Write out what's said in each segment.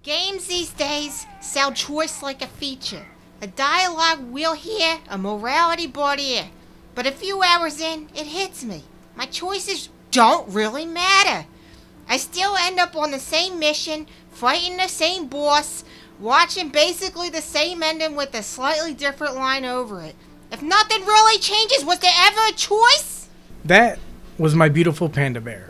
Games these days sell choice like a feature. A dialogue wheel here, a morality board here. But a few hours in, it hits me. My choices don't really matter. I still end up on the same mission, fighting the same boss, watching basically the same ending with a slightly different line over it. If nothing really changes, was there ever a choice? That was my beautiful panda bear,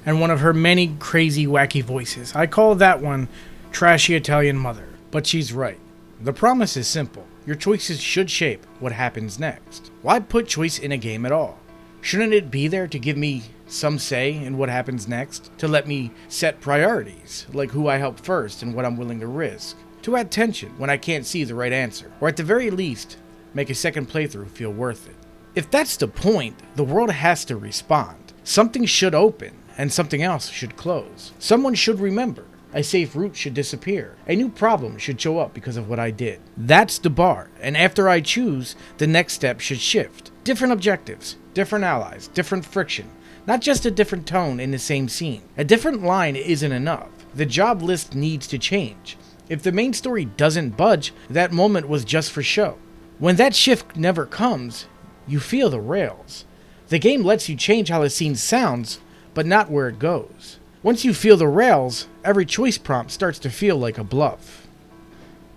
and one of her many crazy, wacky voices. I call that one Trashy Italian Mother. But she's right. The promise is simple. Your choices should shape what happens next. Why put choice in a game at all? Shouldn't it be there to give me some say in what happens next? To let me set priorities, like who I help first and what I'm willing to risk? To add tension when I can't see the right answer? Or at the very least, make a second playthrough feel worth it? If that's the point, the world has to respond. Something should open, and something else should close. Someone should remember. A safe route should disappear. A new problem should show up because of what I did. That's the bar, and after I choose, the next step should shift. Different objectives, different allies, different friction. Not just a different tone in the same scene. A different line isn't enough. The job list needs to change. If the main story doesn't budge, that moment was just for show. When that shift never comes, you feel the rails. The game lets you change how the scene sounds, but not where it goes. Once you feel the rails, every choice prompt starts to feel like a bluff.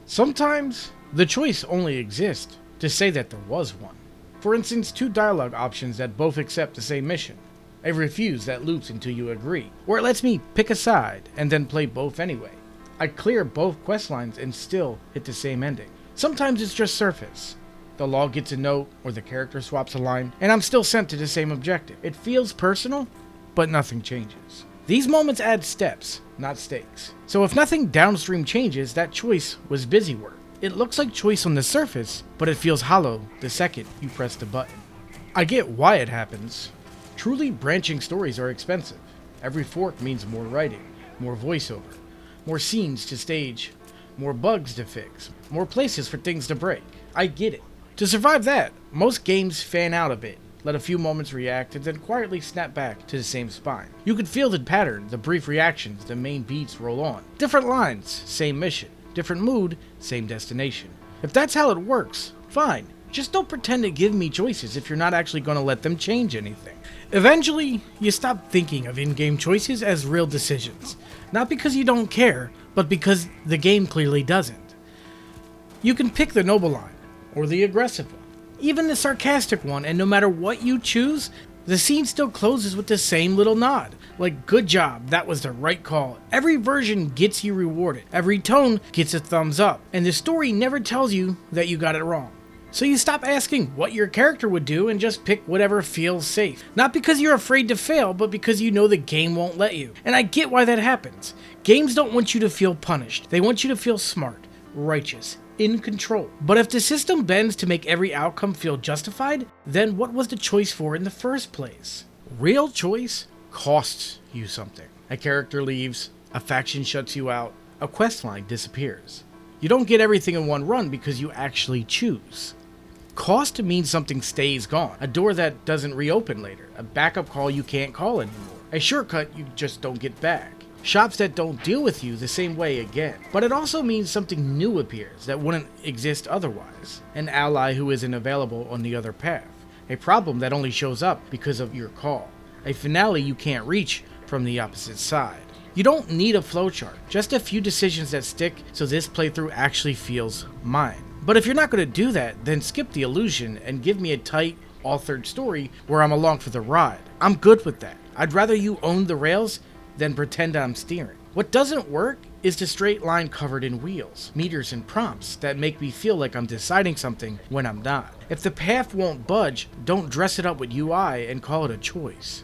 Sometimes, the choice only exists to say that there was one. For instance, two dialogue options that both accept the same mission. A refuse that loops until you agree. Or it lets me pick a side and then play both anyway. I clear both questlines and still hit the same ending. Sometimes it's just surface. The log gets a note or the character swaps a line and I'm still sent to the same objective. It feels personal, but nothing changes. These moments add steps, not stakes. So if nothing downstream changes, that choice was busy work. It looks like choice on the surface, but it feels hollow the second you press the button. I get why it happens. Truly branching stories are expensive. Every fork means more writing, more voiceover, more scenes to stage, more bugs to fix, more places for things to break. I get it. To survive that, most games fan out a bit. Let a few moments react, and then quietly snap back to the same spine. You can feel the pattern, the brief reactions, the main beats roll on. Different lines, same mission. Different mood, same destination. If that's how it works, fine. Just don't pretend to give me choices if you're not actually going to let them change anything. Eventually, you stop thinking of in-game choices as real decisions. Not because you don't care, but because the game clearly doesn't. You can pick the noble line, or the aggressive one. Even the sarcastic one, and no matter what you choose, the scene still closes with the same little nod. Like, good job, that was the right call. Every version gets you rewarded. Every tone gets a thumbs up. And the story never tells you that you got it wrong. So you stop asking what your character would do and just pick whatever feels safe. Not because you're afraid to fail, but because you know the game won't let you. And I get why that happens. Games don't want you to feel punished. They want you to feel smart, righteous, in control. But if the system bends to make every outcome feel justified, then what was the choice for in the first place? Real choice costs you something. A character leaves, a faction shuts you out, a questline disappears. You don't get everything in one run because you actually choose. Cost means something stays gone, a door that doesn't reopen later, a backup call you can't call anymore, a shortcut you just don't get back. Shops that don't deal with you the same way again. But it also means something new appears that wouldn't exist otherwise. An ally who isn't available on the other path. A problem that only shows up because of your call. A finale you can't reach from the opposite side. You don't need a flowchart, just a few decisions that stick so this playthrough actually feels mine. But if you're not going to do that, then skip the illusion and give me a tight, authored story where I'm along for the ride. I'm good with that. I'd rather you own the rails than pretend I'm steering. What doesn't work is the straight line covered in wheels, meters and prompts that make me feel like I'm deciding something when I'm not. If the path won't budge, don't dress it up with UI and call it a choice.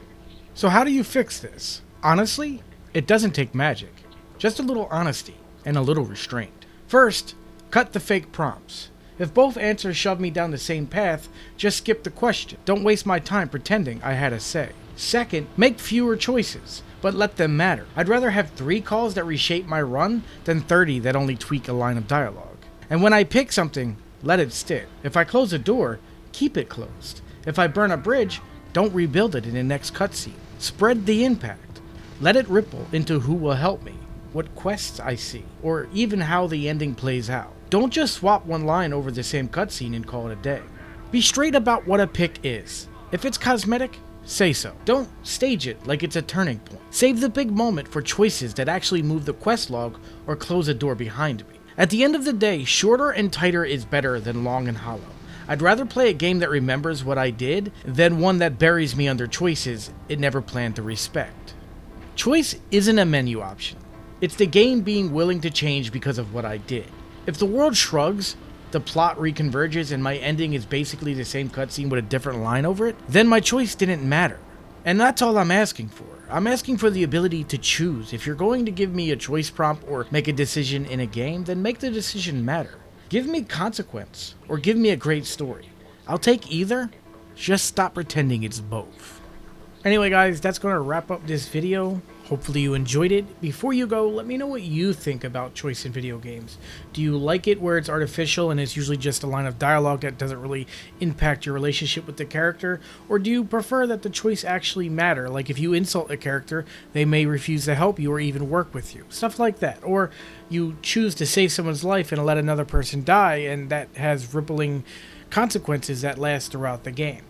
So how do you fix this? Honestly, it doesn't take magic. Just a little honesty and a little restraint. First, cut the fake prompts. If both answers shove me down the same path, just skip the question. Don't waste my time pretending I had a say. Second, make fewer choices, but let them matter. I'd rather have 3 calls that reshape my run than 30 that only tweak a line of dialogue. And when I pick something, let it stick. If I close a door, keep it closed. If I burn a bridge, don't rebuild it in the next cutscene. Spread the impact. Let it ripple into who will help me. what quests I see, or even how the ending plays out. Don't just swap one line over the same cutscene and call it a day. Be straight about what a pick is. If it's cosmetic, say so. Don't stage it like it's a turning point. Save the big moment for choices that actually move the quest log or close a door behind me. At the end of the day, shorter and tighter is better than long and hollow. I'd rather play a game that remembers what I did than one that buries me under choices it never planned to respect. Choice isn't a menu option. It's the game being willing to change because of what I did. If the world shrugs, the plot reconverges, and my ending is basically the same cutscene with a different line over it, then my choice didn't matter. And that's all I'm asking for. I'm asking for the ability to choose. If you're going to give me a choice prompt or make a decision in a game, then make the decision matter. Give me consequence, or give me a great story. I'll take either, just stop pretending it's both. Anyway guys, that's going to wrap up this video. Hopefully you enjoyed it. Before you go, let me know what you think about choice in video games. Do you like it where it's artificial and it's usually just a line of dialogue that doesn't really impact your relationship with the character? Or do you prefer that the choice actually matter? Like if you insult a character, they may refuse to help you or even work with you. Stuff like that. Or you choose to save someone's life and let another person die, and that has rippling consequences that last throughout the game.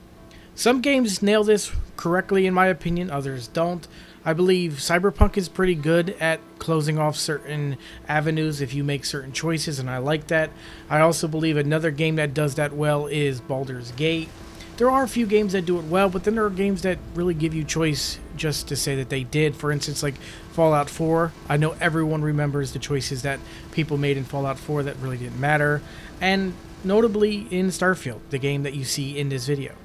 Some games nail this correctly in my opinion, others don't. I believe Cyberpunk is pretty good at closing off certain avenues if you make certain choices, and I like that. I also believe another game that does that well is Baldur's Gate. There are a few games that do it well, but then there are games that really give you choice just to say that they did. For instance, like Fallout 4. I know everyone remembers the choices that people made in Fallout 4 that really didn't matter. And notably in Starfield, the game that you see in this video.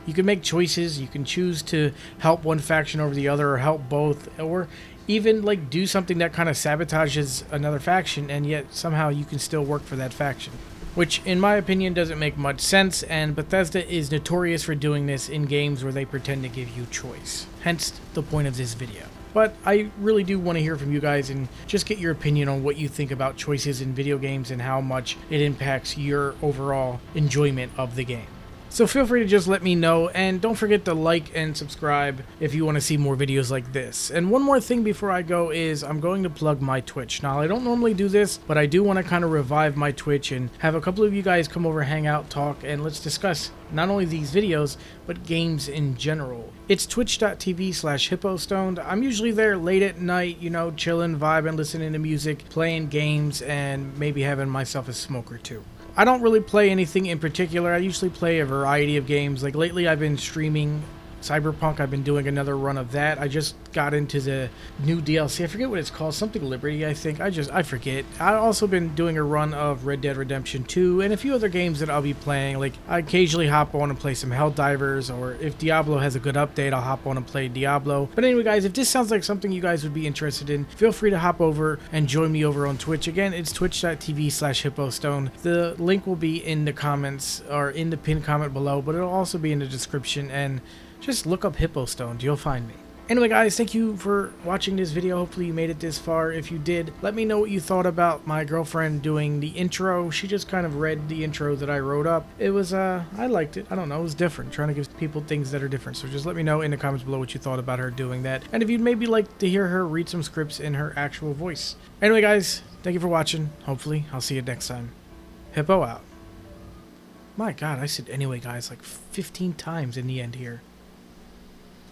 You can make choices, you can choose to help one faction over the other or help both, or even like do something that kind of sabotages another faction, and yet somehow you can still work for that faction. Which in my opinion doesn't make much sense, and Bethesda is notorious for doing this in games where they pretend to give you choice. Hence the point of this video. But I really do want to hear from you guys and just get your opinion on what you think about choices in video games and how much it impacts your overall enjoyment of the game. So feel free to just let me know, and don't forget to like and subscribe if you want to see more videos like this. And one more thing before I go is I'm going to plug my Twitch. Now, I don't normally do this, but I do want to kind of revive my Twitch and have a couple of you guys come over, hang out, talk, and let's discuss not only these videos, but games in general. It's twitch.tv/hippostoned. I'm usually there late at night, you know, chilling, vibing, listening to music, playing games, and maybe having myself a smoke or two. I don't really play anything in particular. I usually play a variety of games. Like lately I've been streaming Cyberpunk. I've been doing another run of that. I just got into the new DLC. I forget what it's called. Something Liberty, I think. I forget. I've also been doing a run of Red Dead Redemption 2 and a few other games that I'll be playing. Like I occasionally hop on and play some Helldivers, or if Diablo has a good update, I'll hop on and play Diablo. But anyway, guys, if this sounds like something you guys would be interested in, feel free to hop over and join me over on Twitch. Again, it's twitch.tv/hippostone. The link will be in the comments or in the pinned comment below, but it'll also be in the description, and just look up Hippostoned, you'll find me. Anyway guys, thank you for watching this video. Hopefully you made it this far. If you did, let me know what you thought about my girlfriend doing the intro. She just kind of read the intro that I wrote up. It was, I liked it. I don't know, it was different. Trying to give people things that are different. So just let me know in the comments below what you thought about her doing that. And if you'd maybe like to hear her read some scripts in her actual voice. Anyway guys, thank you for watching. Hopefully, I'll see you next time. Hippo out. My God, I said anyway guys like 15 times in the end here.